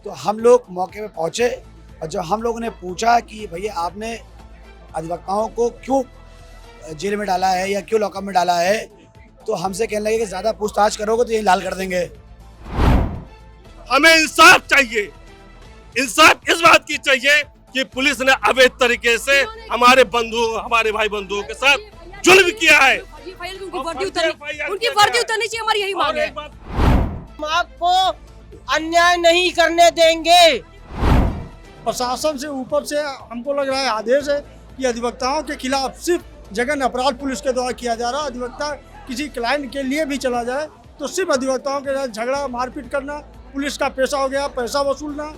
तो हम लोग मौके पे पहुंचे और जब हम लोगों ने पूछा कि भैया आपने अधिवक्ताओं को क्यों जेल में डाला है या क्यों लॉकअप में डाला है, तो हमसे कहने लगे कि ज़्यादा पूछताछ करोगे तो यही लाल कर देंगे। हमें इंसाफ चाहिए। इंसाफ इस बात की चाहिए कि पुलिस ने अवैध तरीके से हमारे भाई बंधुओं के साथ जुल्म किया है। उनकी वर्दी उतरनी चाहिए, हमारी यही मांग है। हम आपको अन्याय नहीं करने देंगे। प्रशासन से ऊपर से हमको लग रहा है आदेश है कि अधिवक्ताओं के खिलाफ सिर्फ जघन्य अपराध पुलिस के द्वारा किया जा रहा है। अधिवक्ता किसी क्लाइंट के लिए भी चला जाए तो सिर्फ अधिवक्ताओं के साथ झगड़ा मारपीट करना पुलिस का पेशा हो गया, पैसा वसूलना।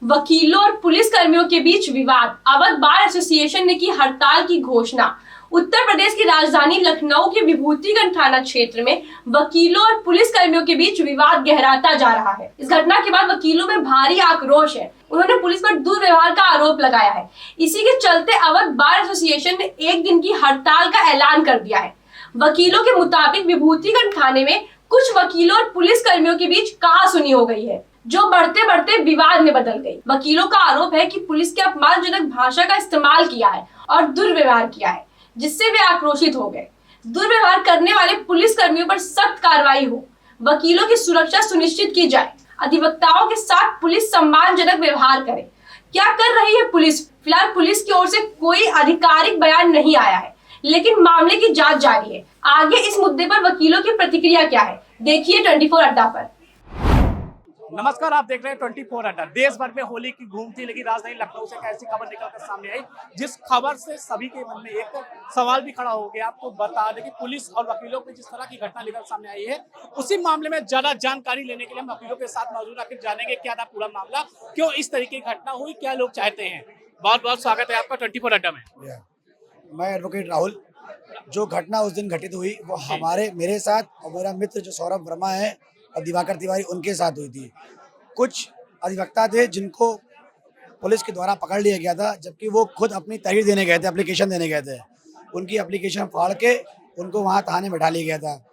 वकीलों और पुलिस कर्मियों के बीच विवाद। अवध बार एसोसिएशन ने की हड़ताल की घोषणा। उत्तर प्रदेश की राजधानी लखनऊ के विभूतिगंज थाना क्षेत्र में वकीलों और पुलिस कर्मियों के बीच विवाद गहराता जा रहा है। इस घटना के बाद वकीलों में भारी आक्रोश है। उन्होंने पुलिस पर दुर्व्यवहार का आरोप लगाया है। इसी के चलते अवध बार एसोसिएशन ने एक दिन की हड़ताल का ऐलान कर दिया है। वकीलों के मुताबिक विभूतिगंज थाने में कुछ वकीलों और पुलिस कर्मियों के बीच कहासुनी हो गई है, जो बढ़ते बढ़ते विवाद में बदल गई। वकीलों का आरोप है कि पुलिस के अपमानजनक भाषा का इस्तेमाल किया है और दुर्व्यवहार किया है, जिससे वे आक्रोशित हो गए। दुर्व्यवहार करने वाले पुलिस कर्मियों पर सख्त कार्रवाई हो, वकीलों की सुरक्षा सुनिश्चित की जाए, अधिवक्ताओं के साथ पुलिस सम्मानजनक व्यवहार करे। क्या कर रही है पुलिस? फिलहाल पुलिस की ओर से कोई आधिकारिक बयान नहीं आया है, लेकिन मामले की जांच जारी है। आगे इस मुद्दे पर वकीलों की प्रतिक्रिया क्या है, देखिए 24 अड्डा पर। नमस्कार, आप देख रहे हैं 24 अड्डा। देश भर में होली की धूम थी, लेकिन राजधानी लखनऊ से एक ऐसी खबर निकलकर सामने आई जिस खबर से सभी के मन में एक सवाल भी खड़ा हो गया। आपको बता दें कि पुलिस और वकीलों की जिस तरह की घटना निकल सामने आई है, उसी मामले में ज्यादा जानकारी लेने के लिए हम वकीलों के साथ मौजूद आखिर जानेंगे क्या था पूरा मामला, क्यों इस तरीके की घटना हुई, क्या लोग चाहते हैं। बहुत बहुत स्वागत है आपका 24 अड्डा में। मैं एडवोकेट राहुल। जो घटना उस दिन घटित हुई वो मेरे साथ और मेरा मित्र जो सौरभ वर्मा है और दिवाकर तिवारी, उनके साथ हुई थी। कुछ अधिवक्ता थे जिनको पुलिस के द्वारा पकड़ लिया गया था, जबकि वो खुद अपनी तहरीर देने गए थे, एप्लीकेशन देने गए थे। उनकी एप्लीकेशन फाड़ के उनको वहाँ थाने में डाल लिया गया था।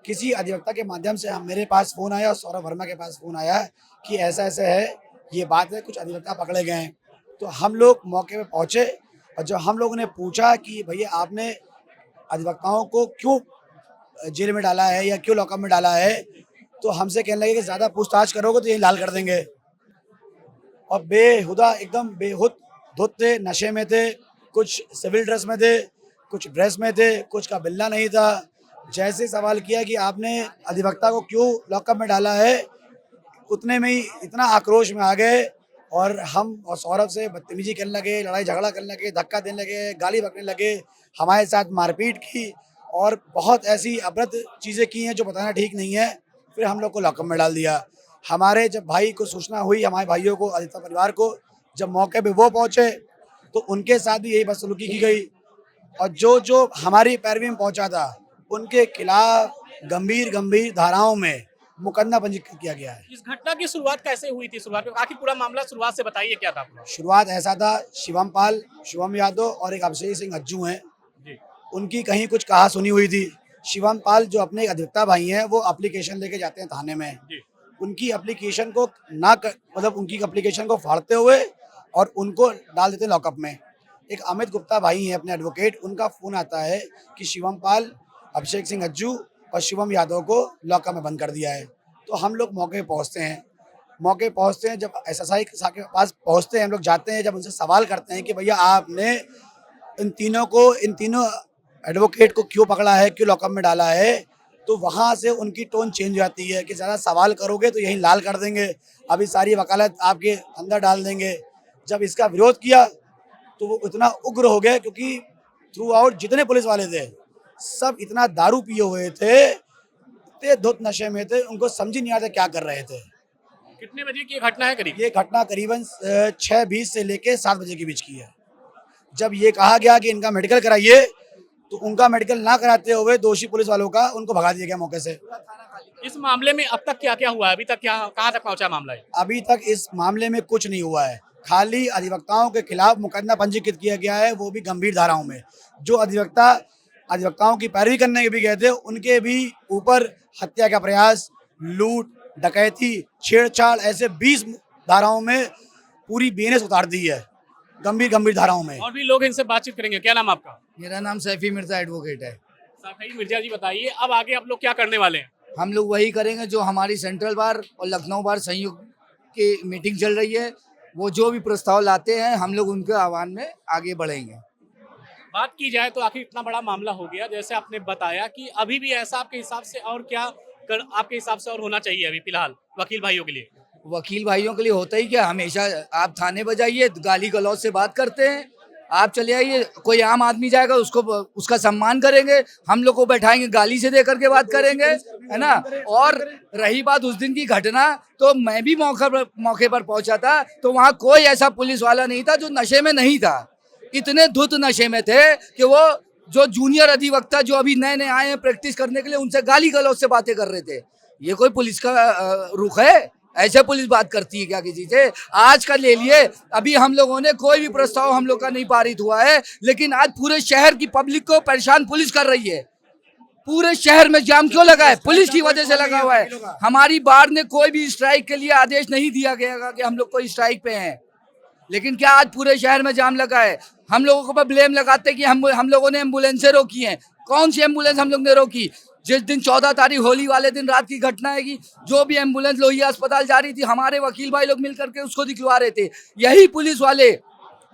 किसी अधिवक्ता के माध्यम से मेरे पास फ़ोन आया और सौरभ वर्मा के पास फ़ोन आया कि ऐसा ऐसा है, ये बात है, कुछ अधिवक्ता पकड़े गए हैं। तो हम लोग मौके पर पहुँचे और जब हम लोगों ने पूछा कि भैया आपने अधिवक्ताओं को क्यों जेल में डाला है या क्यों लॉकअप में डाला है, तो हमसे कहने लगे कि ज़्यादा पूछताछ करोगे तो यही लाल कर देंगे। और बेहुदा एकदम धुत थे, नशे में थे, कुछ सिविल ड्रेस में थे, कुछ ड्रेस में थे, कुछ का बिल्ला नहीं था। जैसे सवाल किया कि आपने अधिवक्ता को क्यों लॉकअप में डाला है, उतने में ही इतना आक्रोश में आ गए और हम और सौरभ से बदतमीजी करने लगे, लड़ाई झगड़ा करने लगे, धक्का देने लगे, गाली बकने लगे, हमारे साथ मारपीट की और बहुत ऐसी अभद्र चीज़ें की हैं जो बताना ठीक नहीं है। फिर हम लोग को लॉकअप में डाल दिया। हमारे जब भाई को सूचना हुई, हमारे भाइयों को, अधिवक्ता परिवार को, जब मौके पे वो पहुँचे तो उनके साथ भी यही बदसलूकी की गई और जो हमारी पैरवी में पहुँचा था उनके खिलाफ गंभीर धाराओं में मुकदमा पंजीकृत किया गया है। इस घटना की शुरुआत कैसे हुई थी? शुरुआत में आखिर पूरा मामला शुरुआत से बताइए, क्या था? शुरुआत ऐसा था, शिवम पाल, शुभम यादव और एक अभिषेक सिंह अज्जू हैं, उनकी कहीं कुछ कहासुनी हुई थी। शिवम पाल जो अपने अधिवक्ता भाई हैं, वो एप्लीकेशन लेके जाते हैं थाने में। उनकी एप्लीकेशन को उनकी एप्लीकेशन को फाड़ते हुए और उनको डाल देते हैं लॉकअप में। एक अमित गुप्ता भाई हैं अपने एडवोकेट, उनका फ़ोन आता है कि शिवम पाल, अभिषेक सिंह अज्जू और शिवम यादव को लॉकअप में बंद कर दिया है। तो हम लोग मौके पहुँचते हैं। जब SSI के पास पहुँचते हैं, हम लोग जाते हैं, जब उनसे सवाल करते हैं कि भैया आपने इन तीनों एडवोकेट को क्यों पकड़ा है, क्यों लॉकअप में डाला है, तो वहाँ से उनकी टोन चेंज हो जाती है कि ज़्यादा सवाल करोगे तो यहीं लाल कर देंगे, अभी सारी वकालत आपके अंदर डाल देंगे। जब इसका विरोध किया तो वो इतना उग्र हो गए, क्योंकि थ्रू आउट जितने पुलिस वाले थे सब इतना दारू पिए हुए थे, इतने धुत नशे में थे, उनको समझ ही नहीं आता क्या कर रहे थे। कितने बजे की घटना है करीब? ये घटना करीबन 6:20 से लेके 7 बजे के बीच की है। जब ये कहा गया कि इनका मेडिकल कराइए, तो उनका मेडिकल ना कराते हुए दोषी पुलिस वालों का उनको भगा दिया गया मौके से। इस मामले में अब तक क्या क्या हुआ है? अभी तक कहाँ तक पहुँचा मामला है? अभी तक इस मामले में कुछ नहीं हुआ है, खाली अधिवक्ताओं के खिलाफ मुकदमा पंजीकृत किया गया है, वो भी गंभीर धाराओं में। जो अधिवक्ताओं की पैरवी करने के भी गए थे, उनके भी ऊपर हत्या का प्रयास, लूट, डकैती, छेड़छाड़, ऐसे 20 धाराओं में पूरी बीएनएस उतार दी है, गंभीर गंभीर धाराओं में। और भी लोग इनसे बातचीत करेंगे। क्या नाम आपका? मेरा नाम सैफी मिर्जा एडवोकेट है। सफाई मिर्जा जी, बताइए अब आगे आप लोग क्या करने वाले हैं? हम लोग वही करेंगे जो हमारी सेंट्रल बार और लखनऊ बार संयुक्त की मीटिंग चल रही है, वो जो भी प्रस्ताव लाते हैं हम लोग उनके आह्वान में आगे बढ़ेंगे। बात की जाए तो आखिर इतना बड़ा मामला हो गया, जैसे आपने बताया कि अभी भी ऐसा आपके हिसाब से और क्या आपके हिसाब से और होना चाहिए अभी फिलहाल वकील भाइयों के लिए? वकील भाइयों के लिए होता ही क्या, हमेशा आप थाने पर जाइए, गाली गलौज से बात करते हैं, आप चले आइए, कोई आम आदमी जाएगा उसको उसका सम्मान करेंगे, हम लोग को बैठाएंगे, गाली से दे करके बात करेंगे, है ना। और रही बात उस दिन की घटना, तो मैं भी मौके पर पहुंचा था, तो वहाँ कोई ऐसा पुलिस वाला नहीं था जो नशे में नहीं था। इतने धुत नशे में थे कि वो जो जूनियर अधिवक्ता जो अभी नए नए आए हैं प्रैक्टिस करने के लिए, उनसे गाली गलौज से बातें कर रहे थे। ये कोई पुलिस का रुख है? ऐसे पुलिस बात करती है क्या किसी से? आज का ले लिए, अभी हम लोगों ने कोई भी प्रस्ताव हम लोग का नहीं पारित हुआ है, लेकिन आज पूरे शहर की पब्लिक को परेशान पुलिस कर रही है। पूरे शहर में जाम क्यों लगा है? पुलिस की वजह से लगा हुआ है। हमारी बार ने कोई भी स्ट्राइक के लिए आदेश नहीं दिया गया कि हम लोग कोई स्ट्राइक पे हैं, लेकिन क्या आज पूरे शहर में जाम लगा है? हम लोगों को ब्लेम लगाते कि हम लोगों ने एम्बुलेंसें रोकी हैं। कौन सी एम्बुलेंस हम लोग ने रोकी? जिस दिन 14 तारीख होली वाले दिन रात की घटना है कि जो भी एम्बुलेंस लोहिया अस्पताल जा रही थी, हमारे वकील भाई लोग मिलकर के उसको दिखलवा रहे थे। यही पुलिस वाले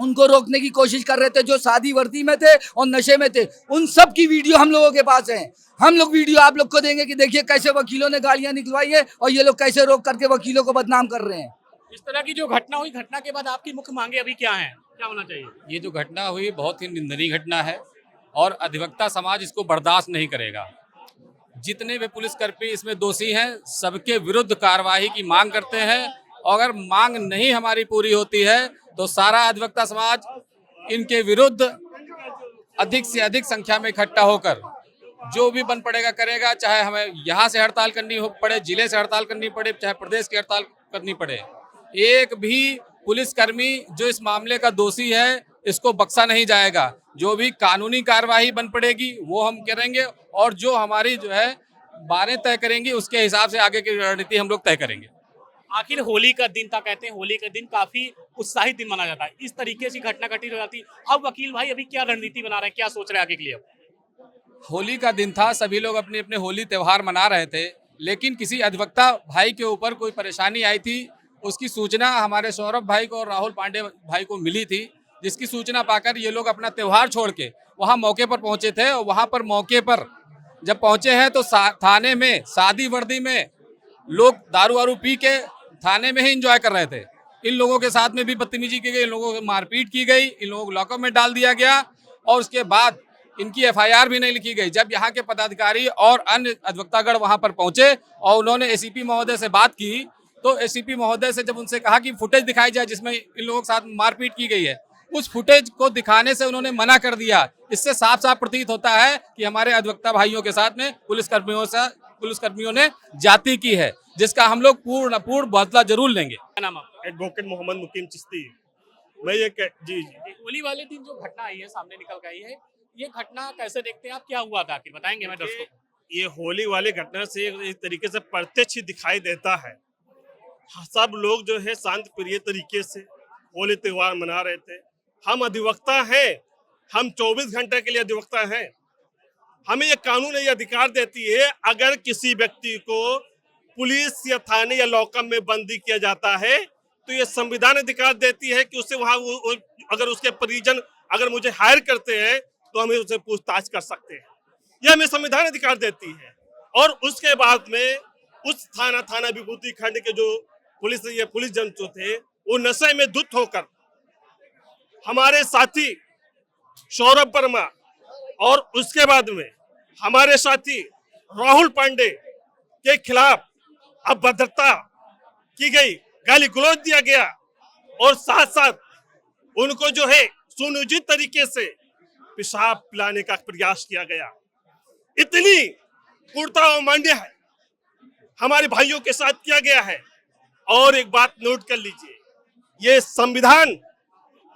उनको रोकने की कोशिश कर रहे थे जो सादी वर्दी में थे और नशे में थे। उन सब की वीडियो हम लोगों के पास है। हम लोग वीडियो आप लोग को देंगे कि देखिए कैसे वकीलों ने गालियां निकलवाई है और ये लोग कैसे रोक करके वकीलों को बदनाम कर रहे हैं। इस तरह की जो घटना हुई, घटना के बाद आपकी मुख्य मांगे अभी क्या हैं? क्या होना चाहिए? ये जो घटना हुई बहुत ही निंदनीय घटना है और अधिवक्ता समाज इसको बर्दाश्त नहीं करेगा। जितने भी पुलिसकर्मी इसमें दोषी हैं सबके विरुद्ध कार्रवाई की मांग करते हैं, और अगर मांग नहीं हमारी पूरी होती है तो सारा अधिवक्ता समाज इनके विरुद्ध अधिक से अधिक संख्या में इकट्ठा होकर जो भी बन पड़ेगा करेगा। चाहे हमें यहाँ से हड़ताल करनी पड़े, जिले से हड़ताल करनी पड़े, चाहे प्रदेश की हड़ताल करनी पड़े, एक भी पुलिसकर्मी जो इस मामले का दोषी है इसको बख्शा नहीं जाएगा। जो भी कानूनी कार्यवाही बन पड़ेगी वो हम करेंगे, और जो हमारी जो है बारें तय करेंगी उसके हिसाब से आगे की रणनीति हम लोग तय करेंगे। आखिर होली का दिन था, कहते हैं होली का दिन काफी उत्साहित दिन माना जाता है, इस तरीके से घटना घटित हो जाती। अब वकील भाई अभी क्या रणनीति बना रहे हैं, क्या सोच रहे हैं आगे के लिए? होली का दिन था, सभी लोग अपने अपने होली त्यौहार मना रहे थे, लेकिन किसी अधिवक्ता भाई के ऊपर कोई परेशानी आई थी। उसकी सूचना हमारे सौरभ भाई को और राहुल पांडे भाई को मिली थी, जिसकी सूचना पाकर ये लोग अपना त्यौहार छोड़ के वहाँ मौके पर पहुंचे थे। और वहाँ पर मौके पर जब पहुंचे हैं तो थाने में सादी वर्दी में लोग दारू वारू पी के थाने में ही एंजॉय कर रहे थे। इन लोगों के साथ में भी बदतमीजी की गई, इन लोगों को मारपीट की गई, इन लोगों को लॉकअप में डाल दिया गया, और उसके बाद इनकी एफआईआर भी नहीं लिखी गई। जब यहाँ के पदाधिकारी और अन्य अधिवक्तागण वहाँ पर पहुंचे और उन्होंने एसीपी महोदय से बात की, तो एसीपी महोदय से जब उनसे कहा कि फुटेज दिखाई जाए जिसमें इन लोगों के साथ मारपीट की गई है, उस फुटेज को दिखाने से उन्होंने मना कर दिया। इससे साफ साफ प्रतीत होता है कि हमारे अधिवक्ता भाइयों के साथ में पुलिसकर्मियों ने जाति की है, जिसका हम लोग पूर्ण बदला जरूर लेंगे। क्या नाम आपका? एडवोकेट मोहम्मद मुकीम चिश्ती। मैं ये जी होली वाले दिन जो घटना आई है, सामने निकल के आई है, ये घटना कैसे देखते हैं आप? क्या हुआ था आखिर, बताएंगे हमें दर्शकों को? ये होली वाले घटना से एक तरीके से प्रत्यक्ष दिखाई देता है। सब लोग जो है शांत प्रिय तरीके से होली त्योहार मना रहे थे। हम अधिवक्ता हैं, हम 24 घंटे के लिए अधिवक्ता हैं। हमें ये कानून ये अधिकार देती है, अगर किसी व्यक्ति को पुलिस या थाने या लॉकअप में बंदी किया जाता है तो ये संविधान अधिकार देती है कि उससे वहाँ अगर उसके परिजन अगर मुझे हायर करते हैं तो हमें उससे पूछताछ कर सकते हैं। यह हमें संविधान अधिकार देती है। और उसके बाद में उस थाना विभूति खंड के जो पुलिस जन जो थे वो नशे में धुत होकर हमारे साथी सौरभ वर्मा और उसके बाद में हमारे साथी राहुल पांडे के खिलाफ अभद्रता की गई, गाली गलौज दिया गया, और साथ साथ उनको जो है सुनियोजित तरीके से पेशाब पिलाने का प्रयास किया गया। इतनी क्रूरता और मान्य है हमारे भाइयों के साथ किया गया है। और एक बात नोट कर लीजिए, ये संविधान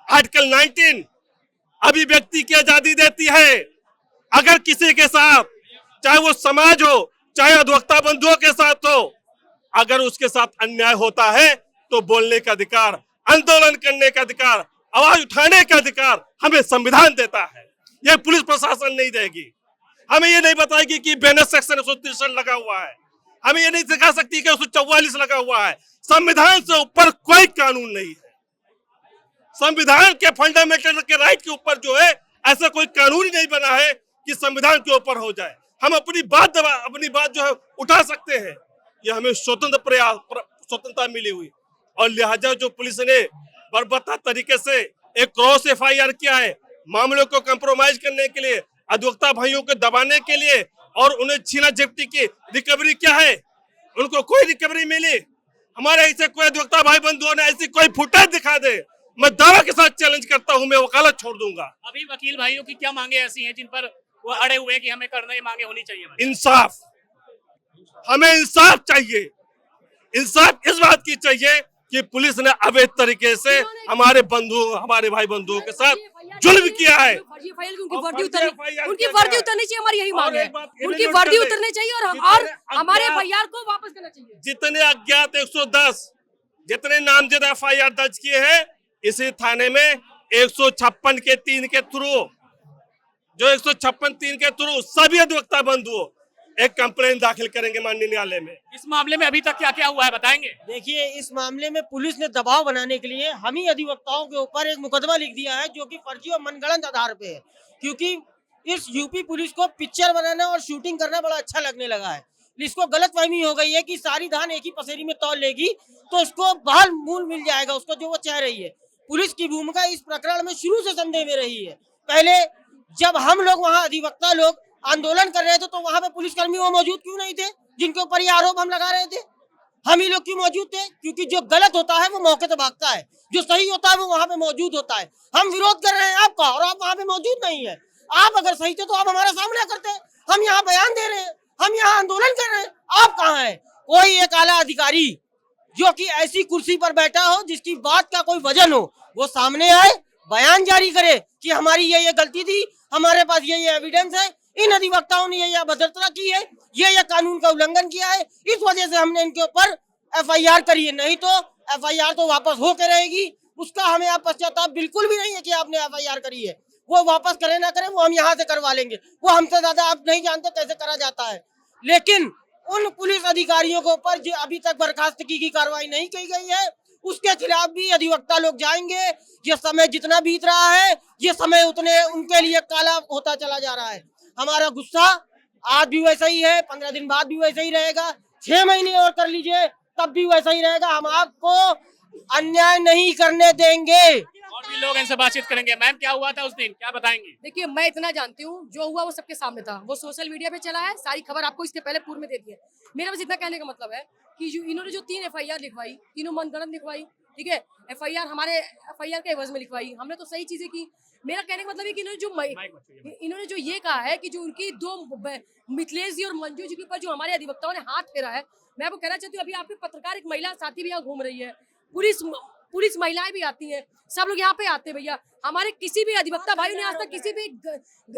आर्टिकल 19 अभिव्यक्ति की आजादी देती है। अगर किसी के साथ, चाहे वो समाज हो चाहे अधिवक्ता बंधुओं के साथ हो, अगर उसके साथ अन्याय होता है तो बोलने का अधिकार, आंदोलन करने का अधिकार, आवाज उठाने का अधिकार हमें संविधान देता है। यह पुलिस प्रशासन नहीं देगी। हमें ये नहीं बताएगी कि बैनर सेक्शन 163 लगा हुआ है, हमें ये नहीं दिखा सकती कि 144 लगा हुआ है। संविधान से ऊपर कोई कानून नहीं है। संविधान के फंडामेंटल के राइट के ऊपर जो है ऐसा कोई कानून ही नहीं बना है कि संविधान के ऊपर हो जाए। हम अपनी बात जो है उठा सकते हैं। यह हमें स्वतंत्रता मिली हुई, और लिहाजा जो पुलिस ने बर्बरता तरीके से एक क्रॉस FIR किया है, मामलों को कंप्रोमाइज करने के लिए, अधिवक्ता भाइयों को दबाने के लिए, और उन्हें छीना झपटी की रिकवरी क्या है, उनको कोई रिकवरी मिली। हमारे ऐसे कोई अधिवक्ता भाई बंधुओं ने ऐसी कोई फुटेज दिखा दे, मैं दावा के साथ चैलेंज करता हूं, मैं वकालत छोड़ दूंगा। अभी वकील भाइयों की क्या मांगे ऐसी हैं जिन पर वो अड़े हुए हैं कि हमें करना ही मांगे होनी चाहिए? इंसाफ, हमें इंसाफ चाहिए। इंसाफ इस बात की चाहिए कि पुलिस ने अवैध तरीके से हमारे भाई बंधुओं के साथ जुल्म किया है। उनकी वर्दी उतरनी चाहिए, हमारी यही मांग है। उनकी वर्दी उतरनी चाहिए और हमारे FIR को वापस करना चाहिए। जितने अज्ञात 110 जितने नामजद FIR दर्ज किए हैं इसी थाने में 156 के 3 के थ्रू, जो 156(3) के थ्रू सभी अधिवक्ता बंधुओं एक कंप्लेंट दाखिल करेंगे माननीय न्यायालय में। इस मामले में अभी तक क्या क्या हुआ है बताएंगे? देखिए, इस मामले में पुलिस ने दबाव बनाने के लिए हम ही अधिवक्ताओं के ऊपर एक मुकदमा लिख दिया है, जो कि फर्जी और मनगढ़ंत आधार पे है। क्योंकि इस यूपी पुलिस को पिक्चर बनाना और शूटिंग करना बड़ा अच्छा लगने लगा है। इसको गलतफहमी हो गई है कि सारी धान एक ही पसेरी में तौल लेगी तो उसको बहाल मूल मिल जाएगा, उसको जो वो चाह रही है। पुलिस की भूमिका इस प्रकरण में शुरू से संदेह में रही है। पहले जब हम लोग वहाँ अधिवक्ता लोग आंदोलन कर रहे थे तो वहाँ पे पुलिसकर्मी वो मौजूद क्यों नहीं थे जिनके ऊपर ये आरोप हम लगा रहे थे? हम ही लोग क्यों मौजूद थे? क्योंकि जो गलत होता है वो मौके से भागता है, जो सही होता है वो वहाँ पे मौजूद होता है। हम विरोध कर रहे हैं आपका और आप वहाँ पे मौजूद नहीं है। आप अगर सही थे तो आप हमारा सामना करते। हम यहाँ बयान दे रहे हैं, हम यहाँ आंदोलन कर रहे हैं, आप कहाँ है? कोई एक आला अधिकारी जो कि ऐसी कुर्सी पर बैठा हो जिसकी बात का कोई वजन हो, वो सामने आए, बयान जारी करे कि हमारी ये गलती थी, हमारे पास ये एविडेंस है, इन अधिवक्ताओं ने ये अभद्रता की है, ये कानून का उल्लंघन किया है, इस वजह से हमने इनके ऊपर FIR करी है। नहीं तो FIR तो वापस होकर रहेगी, उसका हमें आप पश्चाताप बिल्कुल भी नहीं है कि आपने FIR करी है। वो वापस करे ना करे, वो हम यहाँ से करवा लेंगे। वो हमसे ज्यादा आप नहीं जानते कैसे करा जाता है। लेकिन उन पुलिस अधिकारियों के ऊपर जो अभी तक बर्खास्तगी की कार्रवाई नहीं की गई है, उसके खिलाफ भी अधिवक्ता लोग जाएंगे। ये समय जितना बीत रहा है, ये समय उतने उनके लिए काला होता चला जा रहा है। हमारा गुस्सा आज भी वैसा ही है, 15 दिन बाद भी वैसा ही रहेगा, 6 महीने और कर लीजिए तब भी वैसा ही रहेगा। हम आपको अन्याय नहीं करने देंगे। और भी लोग इनसे बातचीत करेंगे। मैम, क्या हुआ था उस दिन, क्या बताएंगी? देखिए, मैं इतना जानती हूँ, जो हुआ वो सबके सामने था। वो सोशल मीडिया पे चला है, सारी खबर आपको इसके पहले पूर्व में दे दी है। मेरा बस इतना कहने का मतलब है कि जो इन्होंने जो 3 FIR लिखवाई, तीनों मनगढ़ंत लिखवाई, ठीक है। FIR हमारे FIR के एवज में लिखवाई, हमने तो सही चीजें की। मेरा कहने का मतलब है कि इन्होंने जो ये कहा है कि जो उनकी 2 मिथिलेश जी और मंजू जी के ऊपर जो हमारे अधिवक्ताओं ने हाथ फेरा है, मैं आपको कहना चाहती हूँ, अभी आपके पत्रकार एक महिला साथी भी यहाँ घूम रही है, पुलिस महिलाएं भी आती हैं, सब लोग यहाँ पे आते हैं। भैया, हमारे किसी भी अधिवक्ता भाई ने आज तक किसी भी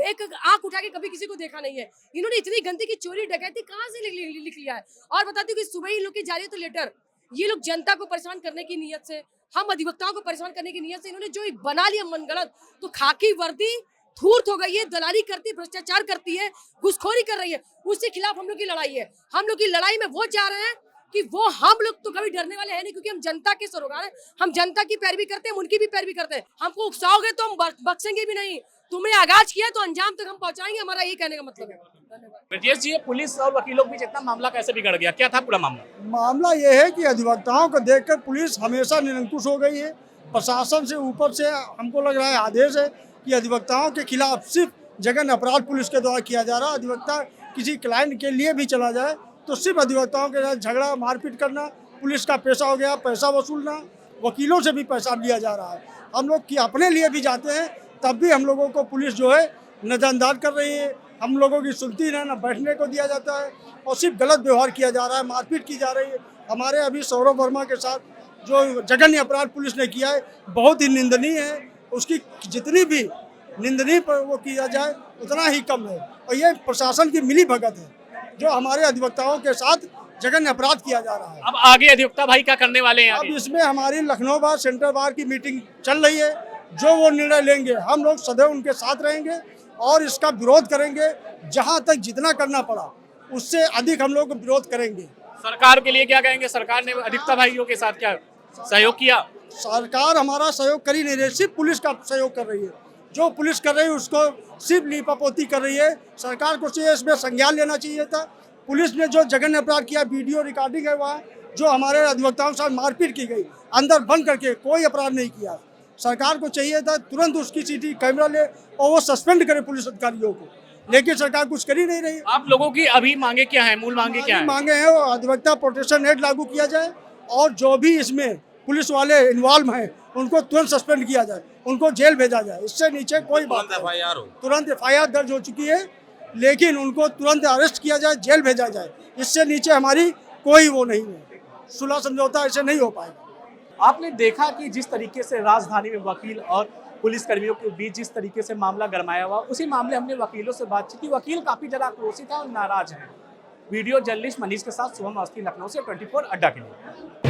एक आंख उठा के कभी किसी को देखा नहीं है। इन्होंने इतनी गंदी की चोरी डकैती कहाँ से लिख लिया है। और बताती हूँ कि सुबह ही लोग की जारी है तो लेटर, ये लोग जनता को परेशान करने की नीयत से, हम अधिवक्ताओं को परेशान करने की नीयत से इन्होंने जो बना लिया मनगढ़ंत। तो खाकी वर्दी धूर्त हो गई है, दलाली करती है, भ्रष्टाचार करती है, घुसखोरी कर रही है, उसके खिलाफ हम लोग की लड़ाई है। हम लोग की लड़ाई में वो चाह रहे हैं कि वो हम लोग तो कभी डरने वाले हैं नहीं, क्योंकि हम जनता के सरोकार हैं, हम जनता की पैरवी करते हैं, उनकी भी पैरवी करते हैं। हमको उकसाओगे तो हम बख्शेंगे भी नहीं। तुमने आगाज किया तो अंजाम तक हम पहुंचाएंगे, हमारा ये कहने का मतलब है। धन्यवाद। ब्रजेश जी, पुलिस और वकीलों के बीच इतना मामला कैसे बिगड़ गया, क्या था पूरा मामला? मामला ये है कि अधिवक्ताओं को देखकर पुलिस हमेशा निरंकुश हो गई है। प्रशासन से ऊपर से हमको लग रहा है आदेश है कि अधिवक्ताओं के खिलाफ सिर्फ जघन्य अपराध पुलिस के द्वारा किया जा रहा है। अधिवक्ता किसी क्लाइंट के लिए भी चला जाए तो सिर्फ अधिवक्ताओं के साथ झगड़ा मारपीट करना पुलिस का पेशा हो गया, पैसा वसूलना, वकीलों से भी पैसा लिया जा रहा है। हम लोग कि अपने लिए भी जाते हैं तब भी हम लोगों को पुलिस जो है नजरअंदाज कर रही है, हम लोगों की सुनती ना बैठने को दिया जाता है और सिर्फ गलत व्यवहार किया जा रहा है, मारपीट की जा रही है। हमारे अभी सौरभ वर्मा के साथ जो जघन्य अपराध पुलिस ने किया है बहुत ही निंदनीय है। उसकी जितनी भी निंदनीय पर वो किया जाए उतना ही कम है। और ये प्रशासन की मिली भगत है जो हमारे अधिवक्ताओं के साथ जघन्य अपराध किया जा रहा है। अब आगे अधिवक्ता भाई क्या करने वाले हैं अब आगे? इसमें हमारी लखनऊ बार सेंट्रल बार की मीटिंग चल रही है, जो वो निर्णय लेंगे हम लोग सदैव उनके साथ रहेंगे और इसका विरोध करेंगे। जहां तक जितना करना पड़ा उससे अधिक हम लोग विरोध करेंगे। सरकार के लिए क्या कहेंगे? सरकार ने अधिवक्ता भाइयों के साथ क्या सहयोग किया? सरकार हमारा सहयोग कर ही नहीं रही, सिर्फ पुलिस का सहयोग कर रही है। जो पुलिस कर रही है उसको सिर्फ लीपापोती कर रही है। सरकार को चाहिए इसमें संज्ञान लेना चाहिए था। पुलिस ने जो जघन्य अपराध किया, वीडियो रिकॉर्डिंग है, वहाँ जो हमारे अधिवक्ताओं के साथ मारपीट की गई अंदर बंद करके, कोई अपराध नहीं किया। सरकार को चाहिए था तुरंत उसकी सीटी कैमरा ले और वो सस्पेंड करे पुलिस अधिकारियों को, लेकिन सरकार कुछ कर ही नहीं रही। आप लोगों की अभी मांगे क्या है? मूल मांगे क्या है? मांगे हैं वो अधिवक्ता प्रोटेक्शन एक्ट लागू किया जाए और जो भी इसमें पुलिस वाले इन्वॉल्व हैं उनको तुरंत सस्पेंड किया जाए, उनको जेल भेजा जाए। इससे नीचे कोई बात नहीं। तुरंत एफआईआर दर्ज हो चुकी है, लेकिन उनको तुरंत अरेस्ट किया जाए, जेल भेजा जाए। इससे नीचे हमारी कोई वो नहीं है, सुलह समझौता ऐसे नहीं हो पाएगा। आपने देखा कि जिस तरीके से राजधानी में वकील और पुलिस कर्मियों के बीच जिस तरीके से मामला गरमाया हुआ, उसी मामले हमने वकीलों से बातचीत की। वकील काफी ज्यादा आक्रोशित है और नाराज है। वीडियो जर्नलिस्ट मनीष के साथ शुभम अवस्थी, लखनऊ से 24 अड्डा के लिए।